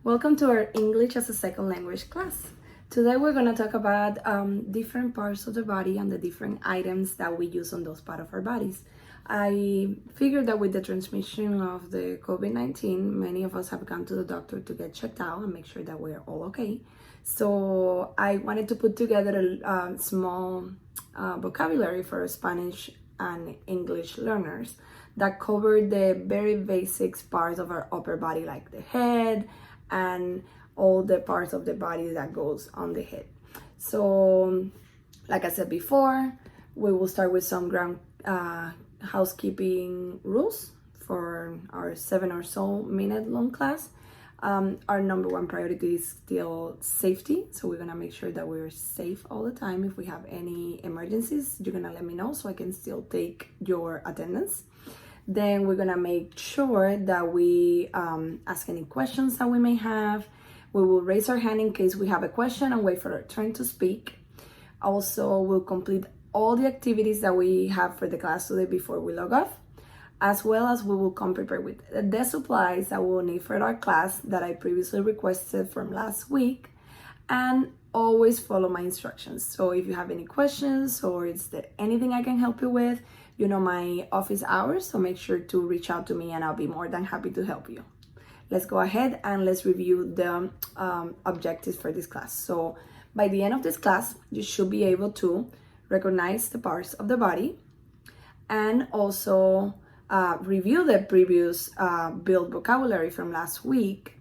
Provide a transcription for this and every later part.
Welcome to our English as a second language class. Today we're going to talk about different parts of the body and the different items that we use on those parts of our bodies. I figured that with the transmission of the COVID-19, many of us have gone to the doctor to get checked out and make sure that we're all okay. So I wanted to put together a small vocabulary for Spanish and English learners that cover the very basics parts of our upper body, like the head and all the parts of the body that goes on the head. So like I said before, we will start with some ground housekeeping rules for our 7 or so minute long class. Our number one priority is still safety, so we're gonna make sure that we're safe all the time. If we have any emergencies, you're gonna let me know so I can still take your attendance. Then we're gonna make sure that we ask any questions that we may have. We will raise our hand in case we have a question and wait for our turn to speak. Also, we'll complete all the activities that we have for the class today before we log off, as well as we will come prepared with the supplies that we'll need for our class that I previously requested from last week, and always follow my instructions. So if you have any questions or is there anything I can help you with, you know my office hours, so make sure to reach out to me and I'll be more than happy to help you. Let's go ahead and let's review the objectives for this class. So by the end of this class, you should be able to recognize the parts of the body and also review the previous build vocabulary from last week.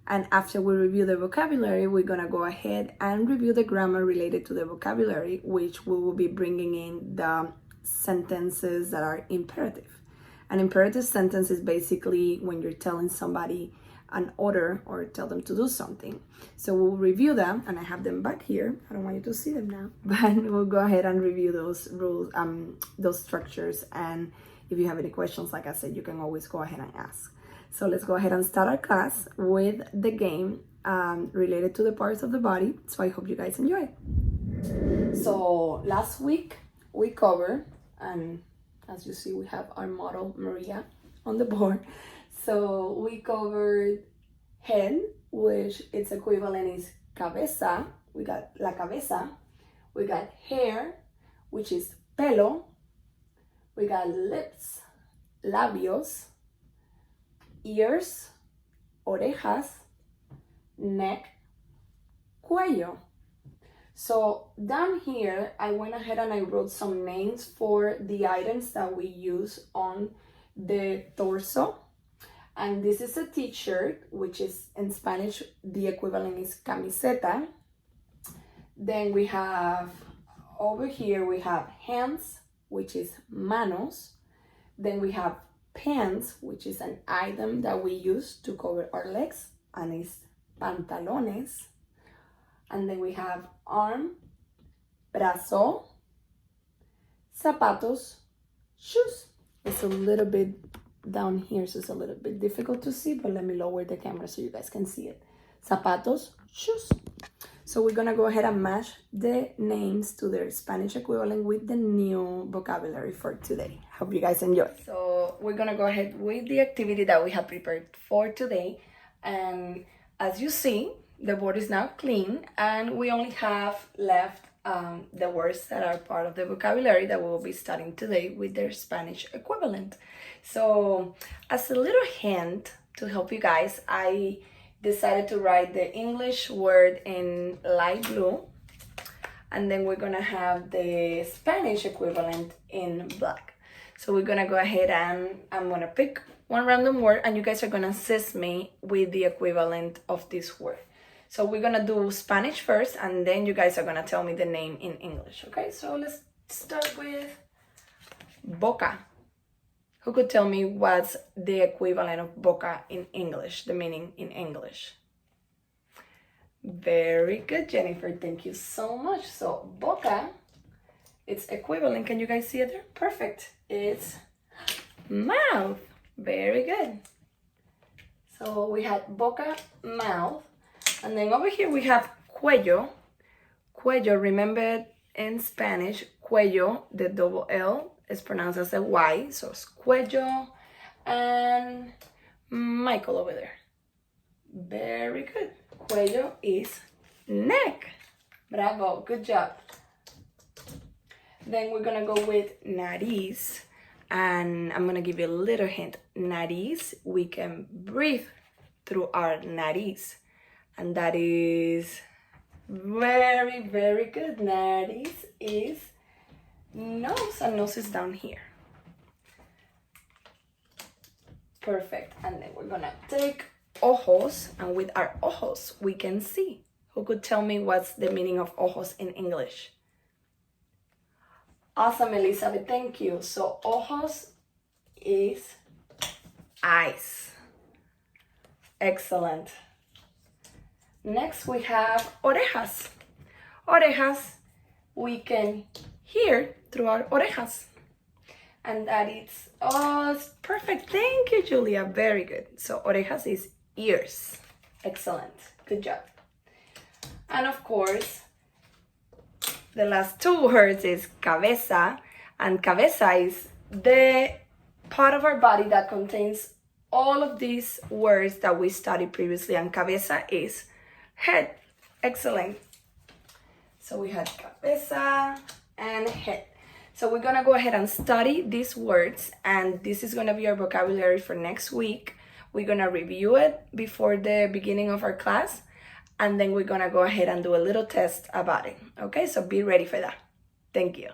And after we review the vocabulary, we're gonna go ahead and review the grammar related to the vocabulary, which we will be bringing in the sentences that are imperative. An imperative sentence is basically when you're telling somebody an order or tell them to do something. So we'll review them, and I have them back here. I don't want you to see them now, but we'll go ahead and review those rules, those structures. And if you have any questions, like I said, you can always go ahead and ask. So let's go ahead and start our class with the game related to the parts of the body. So I hope you guys enjoy. So last week we covered, and as you see, we have our model Maria on the board. So we covered head, which its equivalent is cabeza. We got la cabeza. We got hair, which is pelo. We got lips, labios, ears, orejas, neck, cuello. So down here, I went ahead and I wrote some names for the items that we use on the torso. And this is a t-shirt, which is in Spanish, the equivalent is camiseta. Then we have, over here, we have hands, which is manos. Then we have pants, which is an item that we use to cover our legs, and it's pantalones. And then we have arm, brazo, zapatos, shoes. It's a little bit down here, so it's a little bit difficult to see, but let me lower the camera so you guys can see it. Zapatos, shoes. So we're gonna go ahead and match the names to their Spanish equivalent with the new vocabulary for today. Hope you guys enjoy. So we're gonna go ahead with the activity that we have prepared for today. And as you see, the board is now clean, and we only have left the words that are part of the vocabulary that we will be studying today with their Spanish equivalent. So as a little hint to help you guys, I decided to write the English word in light blue, and then we're gonna have the Spanish equivalent in black. So we're gonna go ahead and I'm gonna pick one random word, and you guys are gonna assist me with the equivalent of this word. So we're gonna do Spanish first, and then you guys are gonna tell me the name in English, okay? So let's start with boca. Who could tell me what's the equivalent of boca in English, the meaning in English? Very good, Jennifer, thank you so much. So boca, its equivalent, can you guys see it there? Perfect, it's mouth. Very good. So we had boca, mouth. And then over here we have cuello. Cuello, remember in Spanish, cuello, the double L is pronounced as a Y, so it's cuello. And Michael over there. Very good. Cuello is neck. Bravo, good job. Then we're gonna go with nariz. And I'm gonna give you a little hint. Nariz, we can breathe through our nariz. And that is very, very good. Nariz is nose, and nose is down here. Perfect. And then we're gonna take ojos, and with our ojos, we can see. Who could tell me what's the meaning of ojos in English? Awesome, Elizabeth, thank you. So ojos is eyes. Excellent. Next we have orejas. Orejas, we can hear through our orejas. And that is, oh, it's perfect. Thank you, Julia. Very good. So orejas is ears. Excellent. Good job. And of course, the last two words is cabeza. And cabeza is the part of our body that contains all of these words that we studied previously. And cabeza is head. Excellent. So we had cabeza and head. So we're gonna go ahead and study these words, and this is gonna be our vocabulary for next week. We're gonna review it before the beginning of our class, and then we're gonna go ahead and do a little test about it. Okay, so be ready for that. Thank you.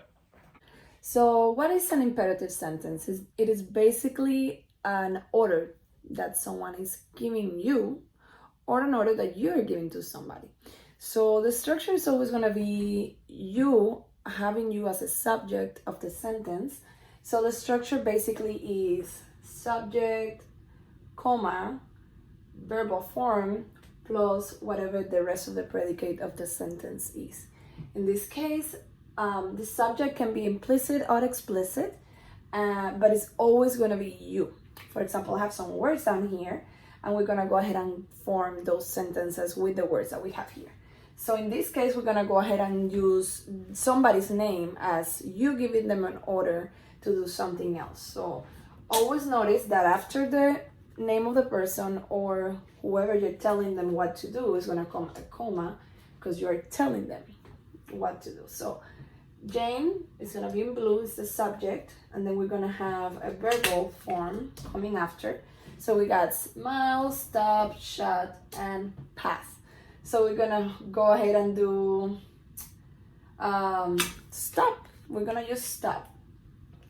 So what is an imperative sentence? It is basically an order that someone is giving you, or an order that you're giving to somebody. So the structure is always gonna be you having you as a subject of the sentence. So the structure basically is subject, comma, verbal form, plus whatever the rest of the predicate of the sentence is. In this case, the subject can be implicit or explicit, but it's always going to be you. For example, I have some words down here, and we're going to go ahead and form those sentences with the words that we have here. So in this case, we're gonna go ahead and use somebody's name as you giving them an order to do something else. So always notice that after the name of the person or whoever you're telling them what to do is gonna come a comma, because you're telling them what to do. So Jane is gonna be in blue, is the subject, and then we're gonna have a verbal form coming after. So we got smile, stop, shut, and pass. So we're gonna go ahead and do stop. We're gonna use stop,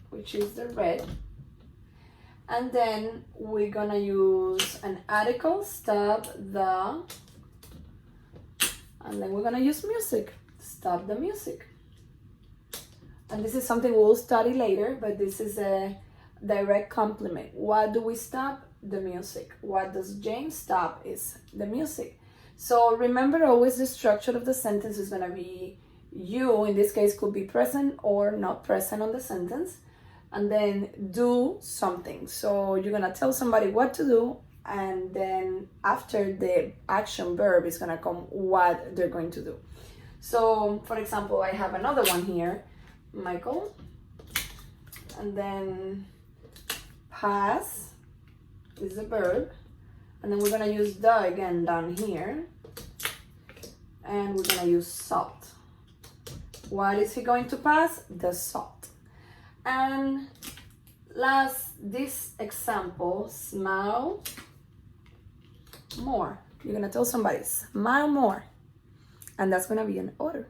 which is the red. And then we're gonna use an article, stop the, and then we're gonna use music, stop the music. And this is something we'll study later, but this is a direct complement. What do we stop? The music. What does Jane stop? Is the music. So remember, always the structure of the sentence is going to be you, in this case, could be present or not present on the sentence, and then do something. So you're going to tell somebody what to do, and then after the action verb is going to come what they're going to do. So for example, I have another one here, Michael, and then pass is the verb. And then we're gonna use the again down here. And we're gonna use salt. What is he going to pass? The salt. And last, this example, smile more. You're gonna tell somebody, smile more. And that's gonna be an order.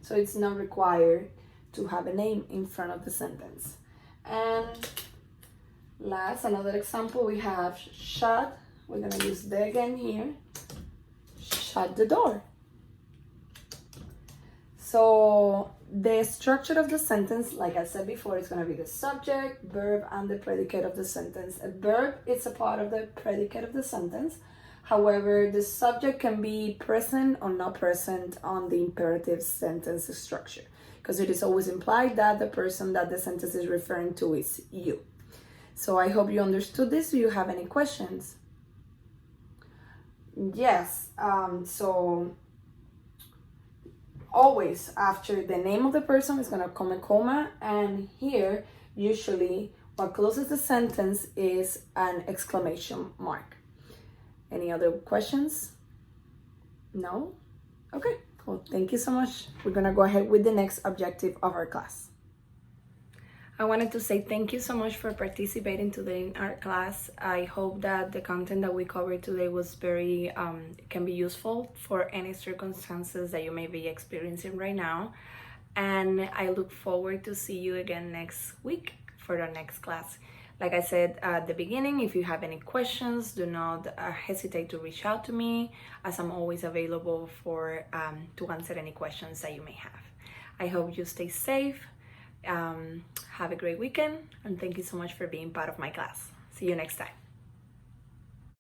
So it's not required to have a name in front of the sentence. And last, another example, we have shut. We're gonna use the again here. Shut the door. So the structure of the sentence, like I said before, is gonna be the subject, verb, and the predicate of the sentence. A verb is a part of the predicate of the sentence. However, the subject can be present or not present on the imperative sentence structure, because it is always implied that the person that the sentence is referring to is you. So I hope you understood this. Do you have any questions? Yes, so always after the name of the person is gonna come a comma, and here usually what closes the sentence is an exclamation mark. Any other questions? No? Okay, cool. Thank you so much. We're gonna go ahead with the next objective of our class. I wanted to say thank you so much for participating today in our class. I hope that the content that we covered today was very, can be useful for any circumstances that you may be experiencing right now. And I look forward to see you again next week for the next class. Like I said at the beginning, if you have any questions, do not hesitate to reach out to me, as I'm always available for to answer any questions that you may have. I hope you stay safe. Have a great weekend, and thank you so much for being part of my class. See you next time.